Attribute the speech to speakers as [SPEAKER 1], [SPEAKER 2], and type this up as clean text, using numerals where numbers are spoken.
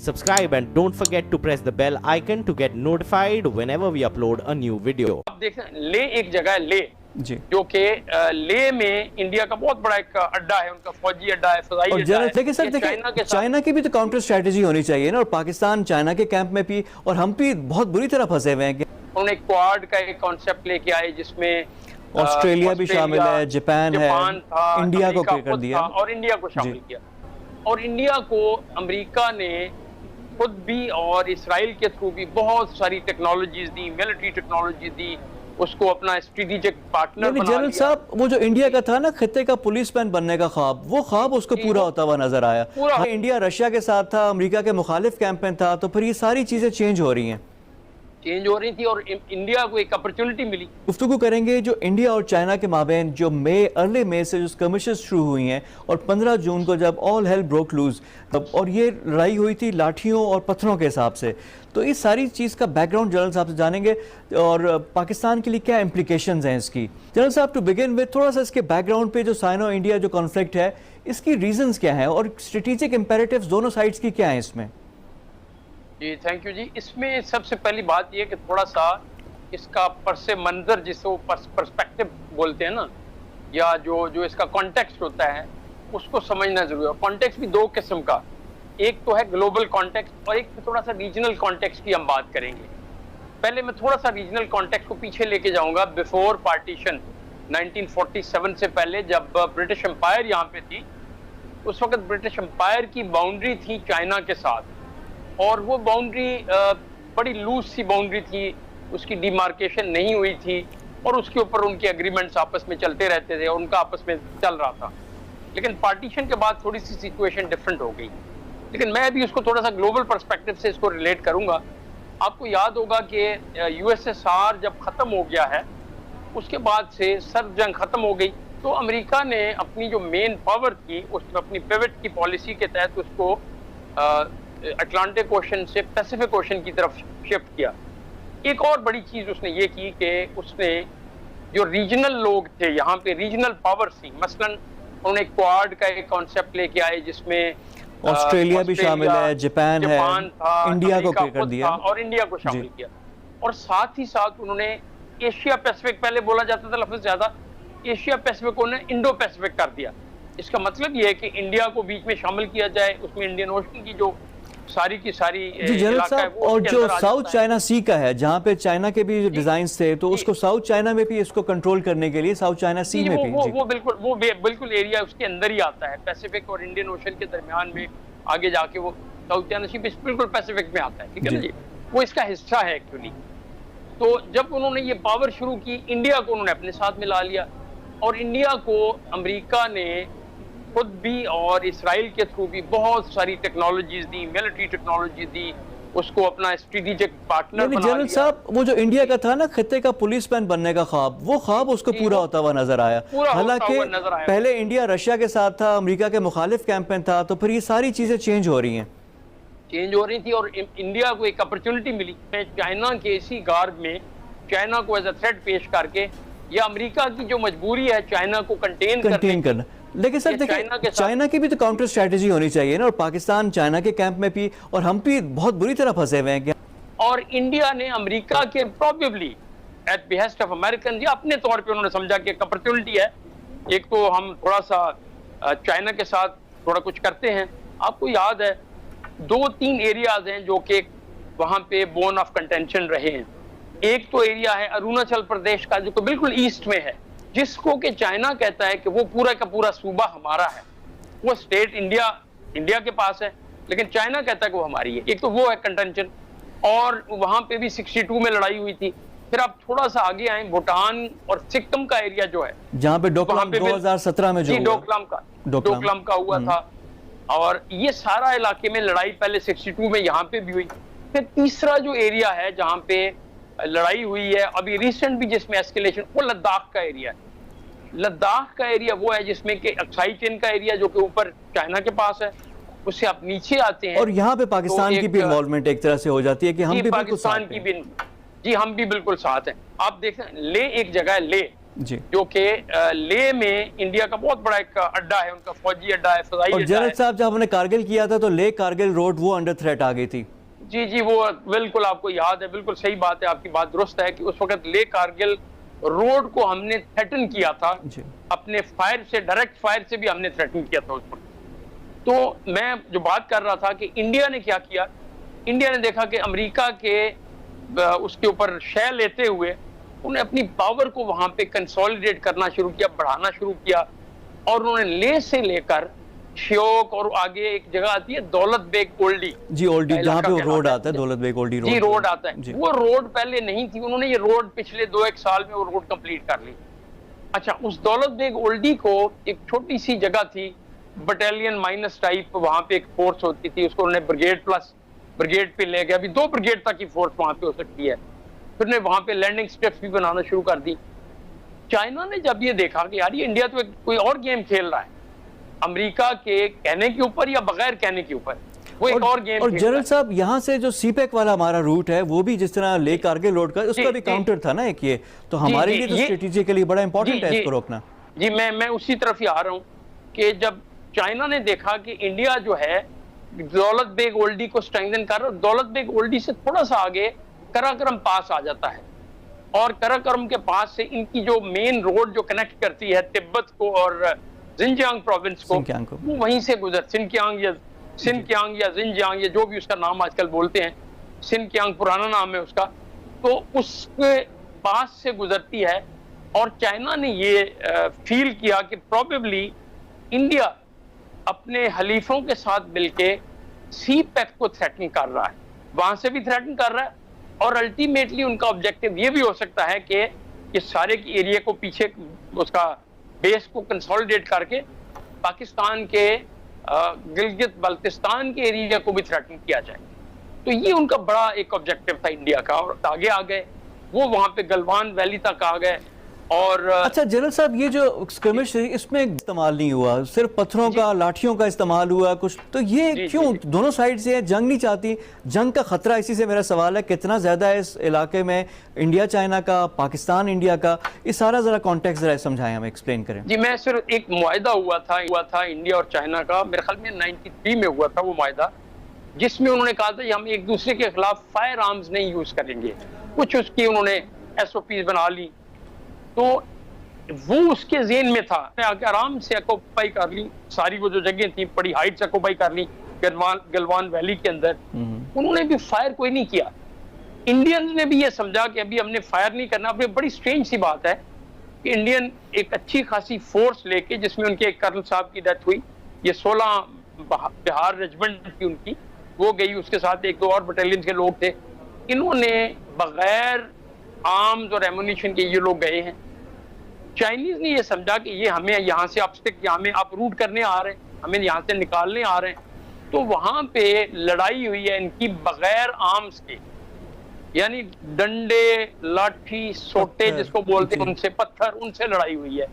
[SPEAKER 1] Subscribe and don't forget to press the bell icon to get notified whenever we upload a new video.
[SPEAKER 2] आप देखें, ले एक जगह है ले
[SPEAKER 3] जी,
[SPEAKER 2] जो कि ले में इंडिया का बहुत बड़ा एक अड्डा है, उन्होंने फौजी अड्डा है, फजाई
[SPEAKER 3] और
[SPEAKER 2] अड्डा है।
[SPEAKER 3] देखिए सर, देखिए चाइना की भी तो काउंटर स्ट्रेटजी होनी चाहिए ना, और पाकिस्तान चाइना के कैंप में भी, और हम भी बहुत बुरी तरह फंसे हुए हैं।
[SPEAKER 2] उन्होंने क्वाड का एक कॉन्सेप्ट लेके आए जिसमें
[SPEAKER 3] ऑस्ट्रेलिया भी शामिल है, जापान है,
[SPEAKER 2] था,
[SPEAKER 3] इंडिया को कर दिया
[SPEAKER 2] और इंडिया को शामिल किया। और इंडिया को अमेरिका ने खुद भी और इसराइल के थ्रू भी बहुत सारी टेक्नोलॉजीज दी, मिलिट्री टेक्नोलॉजी दी, उसको अपना स्ट्रेटेजिक पार्टनर बना लिया।
[SPEAKER 3] जनरल साहब, वो जो इंडिया का था ना खित्ते का पुलिसमैन बनने का ख्वाब, वो ख्वाब उसको पूरा होता हुआ नजर आया। इंडिया रशिया के साथ था, अमेरिका के मुखालिफ कैंप में था, तो फिर ये सारी चीजें चेंज हो रही हैं,
[SPEAKER 2] चेंज हो रही थी और इंडिया को एक अपॉर्चुनिटी मिली।
[SPEAKER 3] गुफ्तगू करेंगे जो इंडिया और चाइना के माबेन जो अर्ली मई से जो स्कर्मिशेस शुरू हुई हैं, और 15 जून को जब ऑल हेल ब्रोक लूज, और ये लड़ाई हुई थी लाठियों और पत्थरों के हिसाब से, तो इस सारी चीज़ का बैकग्राउंड जनरल साहब से जानेंगे, और पाकिस्तान के लिए क्या इम्प्लीकेशंस हैं इसकी। जनरल साहब, टू बिगिन विद थोड़ा सा इसके बैकग्राउंड पे जो साइनो इंडिया जो कॉन्फ्लिक्ट है, इसकी रीजंस क्या हैं और स्ट्रेटेजिक इम्पेरेटिव्स दोनों साइड्स की क्या हैं इसमें?
[SPEAKER 2] जी थैंक यू जी। इसमें सबसे पहली बात यह कि थोड़ा सा इसका परसे मंजर, जिसको पर्सपेक्टिव बोलते हैं ना, या जो इसका कॉन्टेक्स्ट होता है, उसको समझना जरूरी है। कॉन्टेक्स्ट भी दो किस्म का, एक तो है ग्लोबल कॉन्टेक्स्ट और एक थोड़ा सा रीजनल कॉन्टेक्स्ट की हम बात करेंगे। पहले मैं थोड़ा सा रीजनल कॉन्टेक्स्ट को पीछे लेके जाऊंगा। बिफोर पार्टीशन 1947 से पहले, जब ब्रिटिश एम्पायर यहाँ पे थी, उस वक्त ब्रिटिश एम्पायर की बाउंड्री थी चाइना के साथ, और वो बाउंड्री बड़ी लूज सी बाउंड्री थी, उसकी डिमार्केशन नहीं हुई थी, और उसके ऊपर उनके एग्रीमेंट्स आपस में चलते रहते थे, और उनका आपस में चल रहा था। लेकिन पार्टीशन के बाद थोड़ी सी सिचुएशन डिफरेंट हो गई। लेकिन मैं भी उसको थोड़ा सा ग्लोबल पर्सपेक्टिव से इसको रिलेट करूंगा। आपको याद होगा कि यूएसएसआर जब ख़त्म हो गया है, उसके बाद से सर्द जंग ख़त्म हो गई, तो अमेरिका ने अपनी जो मेन पावर थी, उसमें अपनी पिवट की पॉलिसी के तहत उसको अटलांटिक ओशन से पैसिफिक ओशन की तरफ शिफ्ट किया। एक और बड़ी चीज उसने ये की कि उसने जो रीजनल लोग थे यहाँ पे, रीजनल पावर्स थी, मसलन उन्होंने क्वाड का एक कॉन्सेप्ट लेके आए जिसमें
[SPEAKER 3] ऑस्ट्रेलिया भी शामिल है, जापान है,
[SPEAKER 2] था,
[SPEAKER 3] इंडिया को कर दिया
[SPEAKER 2] और इंडिया को शामिल किया। और साथ ही साथ उन्होंने एशिया पैसिफिक, पहले बोला जाता था लफ्ज ज्यादा, एशिया पैसिफिक उन्होंने इंडो पैसिफिक कर दिया। इसका मतलब ये है कि इंडिया को बीच में शामिल किया जाए, उसमें इंडियन ओशन की जो सारी की सारी
[SPEAKER 3] जनरल साहब, और जो साउथ चाइना सी का है, जहाँ पे चाइना के भी डिजाइन्स थे, तो उसको साउथ चाइना में भी इसको कंट्रोल करने के लिए साउथ चाइना सी में भी
[SPEAKER 2] वो बिल्कुल एरिया उसके अंदर ही आता है, पैसिफिक और इंडियन ओशन के दरमियान में आगे जाके वो साउथ चाइना सी बिल्कुल पैसिफिक में आता है, ठीक है ना जी, वो इसका हिस्सा है एक्चुअली। तो जब उन्होंने ये पावर शुरू की, इंडिया को उन्होंने अपने साथ मिला लिया, और इंडिया को अमेरिका ने खुद भी और इसराइल के थ्रू भी बहुत सारी टेक्नोलॉजीज दी, मिलिट्री टेक्नोलॉजी दी, उसको अपना स्ट्रेटेजिक पार्टनर बना लिया।
[SPEAKER 3] जनरल साहब, वो जो इंडिया का था ना खित्ते का पुलिसमैन बनने का ख्वाब, वो ख्वाब उसको पूरा होता हुआ नजर आया। हालांकि पहले इंडिया रशिया के साथ था, अमेरिका के मुखालिफ कैंप में था, तो फिर ये सारी चीजें चेंज हो रही हैं,
[SPEAKER 2] चेंज हो रही थी, और इंडिया को एक अपॉर्चुनिटी मिली। चाइना के इसी गार्ड में चाइना को एज अ थ्रेट पेश करके, या अमेरिका की जो मजबूरी है चाइना को कंटेन करना।
[SPEAKER 3] लेकिन सर देखिए, चाइना की भी तो काउंटर स्ट्रेटजी होनी चाहिए ना, और पाकिस्तान चाइना के कैंप में भी, और हम भी बहुत बुरी तरह फंसे हुए हैं।
[SPEAKER 2] और इंडिया ने अमेरिका के probably eight behest of American, या अपने तौर पे उन्होंने समझा कि एक अपॉर्चुनिटी है, एक तो हम थोड़ा सा चाइना के साथ थोड़ा कुछ करते हैं। आपको याद है 2-3 एरियाज हैं जो कि वहाँ पे बोन ऑफ कंटेंशन रहे हैं। एक तो एरिया है अरुणाचल प्रदेश का, जो बिल्कुल ईस्ट में है, जिसको कि चाइना कहता है कि वो पूरा का पूरा सूबा हमारा है, वो स्टेट इंडिया के पास है, लेकिन चाइना कहता है कि वो हमारी है। एक तो वो है कंटेंशन, और वहां पे भी 62 में लड़ाई हुई थी। फिर आप थोड़ा सा आगे आए, भूटान और सिक्किम का एरिया जो है,
[SPEAKER 3] जहाँ पे डोकलाम 2017 में जो
[SPEAKER 2] डोकलाम का हुआ था, और ये सारा इलाके में लड़ाई पहले 62 में यहाँ पे भी हुई। फिर तीसरा जो एरिया है जहाँ पे लड़ाई हुई है अभी रिसेंट भी, जिसमें एस्केलेशन, वो लद्दाख का एरिया है। लद्दाख का एरिया वो है जिसमें कि अक्साई चेन का एरिया, जो कि ऊपर चाइना के पास है, उससे आप नीचे आते हैं,
[SPEAKER 3] और यहाँ पे पाकिस्तान की भी इन्वॉल्वमेंट एक तरह से हो जाती है कि हम भी
[SPEAKER 2] पाकिस्तान की भी, जी हम भी बिल्कुल साथ हैं। आप देखें, ले एक जगह है ले
[SPEAKER 3] जी।
[SPEAKER 2] जो कि लेह में इंडिया का बहुत बड़ा एक अड्डा है, उनका फौजी अड्डा है, फजाई
[SPEAKER 3] और
[SPEAKER 2] अड्डा
[SPEAKER 3] जनरल
[SPEAKER 2] है।
[SPEAKER 3] साहब जब हमने कारगिल किया था तो लेह कारगिल रोड वो अंडर थ्रेट आ गई थी।
[SPEAKER 2] जी जी, वो बिल्कुल आपको याद है, बिल्कुल सही बात है, आपकी बात दुरुस्त है कि उस वक्त लेह कारगिल रोड को हमने थ्रेटन किया था
[SPEAKER 3] जी।
[SPEAKER 2] अपने फायर से, डायरेक्ट फायर से भी हमने थ्रेटन किया था उस वक्त। तो मैं जो बात कर रहा था कि इंडिया ने क्या किया, इंडिया ने देखा कि अमेरिका के उसके ऊपर शय लेते हुए उन्हें अपनी पावर को वहां पे कंसोलिडेट करना शुरू किया, बढ़ाना शुरू किया, और उन्होंने लेह से लेकर श्योक और आगे एक जगह आती है दौलत बेग ओल्डी,
[SPEAKER 3] जी ओल्डी, जहाँ पे वो रोड आता है, दौलत बेग ओल्डी रोड।
[SPEAKER 2] जी रोड आता है
[SPEAKER 3] जी।
[SPEAKER 2] वो रोड पहले नहीं थी, उन्होंने ये रोड पिछले 2-1 साल में वो रोड कंप्लीट कर ली। अच्छा, उस दौलत बेग ओल्डी को एक छोटी सी जगह थी, बटालियन माइनस टाइप, वहां पे एक फोर्स होती थी, उसको उन्होंने ब्रिगेड प्लस ब्रिगेड पे ले गया, अभी 2 ब्रिगेड तक की फोर्स वहां पे हो सकती है। फिर ने वहां पे लैंडिंग स्ट्रिप्स भी बनाना शुरू कर दी। चाइना ने जब ये देखा कि यार ये इंडिया तो कोई और गेम खेल रहा है, अमेरिका के कहने के ऊपर या बगैर कहने के ऊपर, वो एक और गेम।
[SPEAKER 3] और जनरल साहब यहाँ से जो सीपैक वाला हमारा रूट है वो भी जिस तरह ले कारगिल रोड का, उसका भी काउंटर था ना एक, ये तो हमारे लिए तो स्ट्रेटेजिकली बड़ा इंपॉर्टेंट है इसको रोकना।
[SPEAKER 2] जी, मैं उसी तरफ ही आ रहा हूँ कि जब चाइना ने देखा कि इंडिया जो है दौलत बेग ओल्डी को स्ट्रेंथन कर रहा है, दौलत बेग ओल्डी से थोड़ा सा आगे कराकरम पास आ जाता है, और कराकरम के पास से इनकी जो मेन रोड जो कनेक्ट करती है तिब्बत को और जिनजियांग प्रोविंस को, वो वहीं से गुजर, सिनकियांग या जिनजियांग या जो भी उसका नाम आजकल बोलते हैं, सिनकियांग पुराना नाम है उसका, तो उसके पास से गुजरती है। और चाइना ने ये फील किया कि प्रोबेबली इंडिया अपने हलीफों के साथ मिलके सी पैक को थ्रेटन कर रहा है, वहां से भी थ्रेटन कर रहा है, और अल्टीमेटली उनका ऑब्जेक्टिव ये भी हो सकता है कि इस सारे की एरिया को पीछे उसका बेस को कंसोलिडेट करके पाकिस्तान के गिलगित बल्तिस्तान के एरिया को भी थ्रेटन किया जाए। तो ये उनका बड़ा एक ऑब्जेक्टिव था इंडिया का, और आगे आ गए वो, वहां पे गलवान वैली तक आ गए। और
[SPEAKER 3] अच्छा जनरल साहब, ये जो स्क्रिमिश इसमें इस्तेमाल नहीं हुआ, सिर्फ पत्थरों का, लाठियों का इस्तेमाल हुआ कुछ, तो ये क्यों? दोनों साइड से है, जंग नहीं चाहती, जंग का खतरा, इसी से मेरा सवाल है कितना ज्यादा है इस इलाके में, इंडिया चाइना का, पाकिस्तान इंडिया का, ये सारा जरा कॉन्टेक्स्ट जरा समझाएं, हमें एक्सप्लेन करें।
[SPEAKER 2] जी, मैं सिर्फ एक मुआहिदा हुआ था इंडिया और चाइना का, मेरे ख्याल में 93 में हुआ था वो मुआहिदा, जिसमें उन्होंने कहा था कि हम एक दूसरे के खिलाफ फायर आर्म्स नहीं यूज करेंगे, कुछ उसकी उन्होंने SOPs बना ली, तो वो उसके जेन में था। मैं आके आराम से ऑक्यूपाई कर ली सारी वो जो जगह थी, बड़ी हाइट से ऑक्यूपाई कर ली गलवान वैली के अंदर। उन्होंने भी फायर कोई नहीं किया, इंडियंस ने भी ये समझा कि अभी हमने फायर नहीं करना। अब बड़ी स्ट्रेंज सी बात है कि इंडियन एक अच्छी खासी फोर्स लेके, जिसमें उनके एक कर्नल साहब की डेथ हुई, ये 16 बिहार रेजिमेंट थी उनकी, वो गई, उसके साथ 1-2 और बटालियन के लोग थे, इन्होंने बगैर आर्म्स और एमुनिशन के ये लोग गए हैं। चाइनीज ने ये समझा कि ये हमें यहाँ से हमें अपरूट करने आ रहे हैं, हमें यहाँ से निकालने आ रहे हैं, तो वहां पे लड़ाई हुई है इनकी बगैर आर्म्स के, यानी डंडे, लाठी, सोटे जिसको बोलते हैं, उनसे, पत्थर, उनसे लड़ाई हुई है।